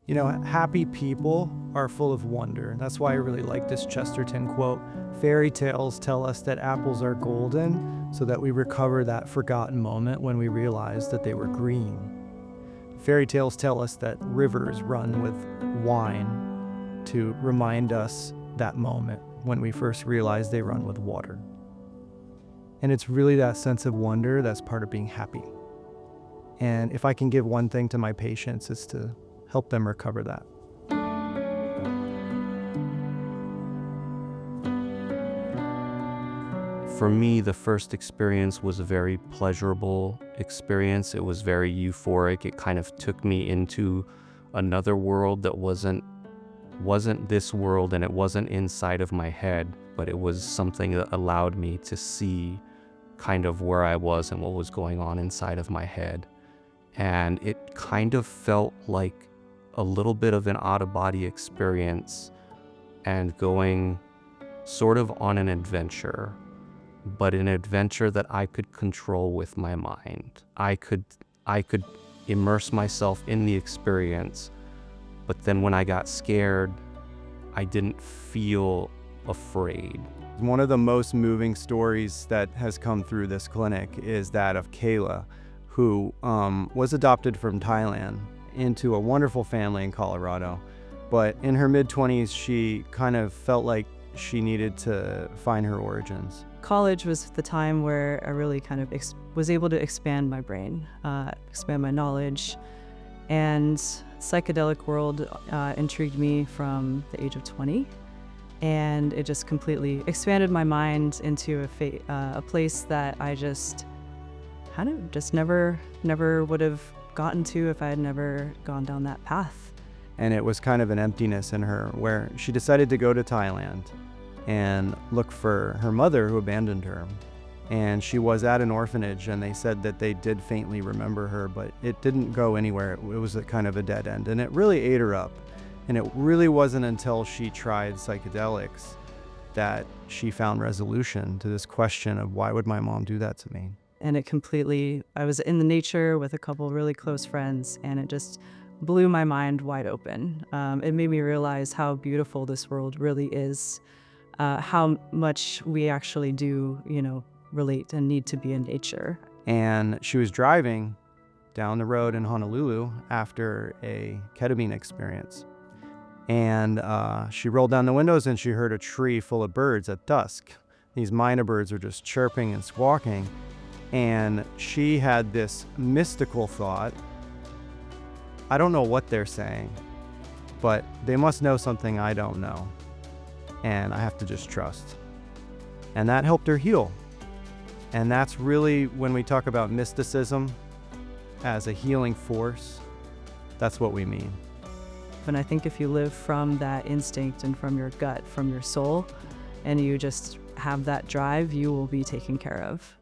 You know, happy people are full of wonder. That's why I really like this Chesterton quote. Fairy tales tell us that apples are golden so that we recover that forgotten moment when we realize that they were green. Fairy tales tell us that rivers run with wine to remind us that moment when we first realized they run with water. And it's really that sense of wonder that's part of being happy. And if I can give one thing to my patients, it's to help them recover that. For me, the first experience was a very pleasurable experience. It was very euphoric. It kind of took me into another world that wasn't this world, and it wasn't inside of my head, but it was something that allowed me to see kind of where I was and what was going on inside of my head. And it kind of felt like a little bit of an out-of-body experience and going sort of on an adventure, but an adventure that I could control with my mind. I could immerse myself in the experience, but then when I got scared, I didn't feel afraid. One of the most moving stories that has come through this clinic is that of Kayla, who was adopted from Thailand into a wonderful family in Colorado. But in her mid-20s, she kind of felt like she needed to find her origins. College was the time where I really kind of was able to expand my brain, expand my knowledge, and psychedelic world intrigued me from the age of 20. And it just completely expanded my mind into a place that I just kind of just never would have gotten to if I had never gone down that path. And it was kind of an emptiness in her where she decided to go to Thailand and look for her mother who abandoned her. And she was at an orphanage, and they said that they did faintly remember her, but it didn't go anywhere. It was a kind of a dead end, and it really ate her up. And it really wasn't until she tried psychedelics that she found resolution to this question of, why would my mom do that to me? And I was in the nature with a couple really close friends, and it just blew my mind wide open. It made me realize how beautiful this world really is, how much we actually do, relate and need to be in nature. And she was driving down the road in Honolulu after a ketamine experience. And she rolled down the windows and she heard a tree full of birds at dusk. These myna birds were just chirping and squawking. And she had this mystical thought, I don't know what they're saying, but they must know something I don't know. And I have to just trust. And that helped her heal. And that's really, when we talk about mysticism as a healing force, that's what we mean. And I think if you live from that instinct and from your gut, from your soul, and you just have that drive, you will be taken care of.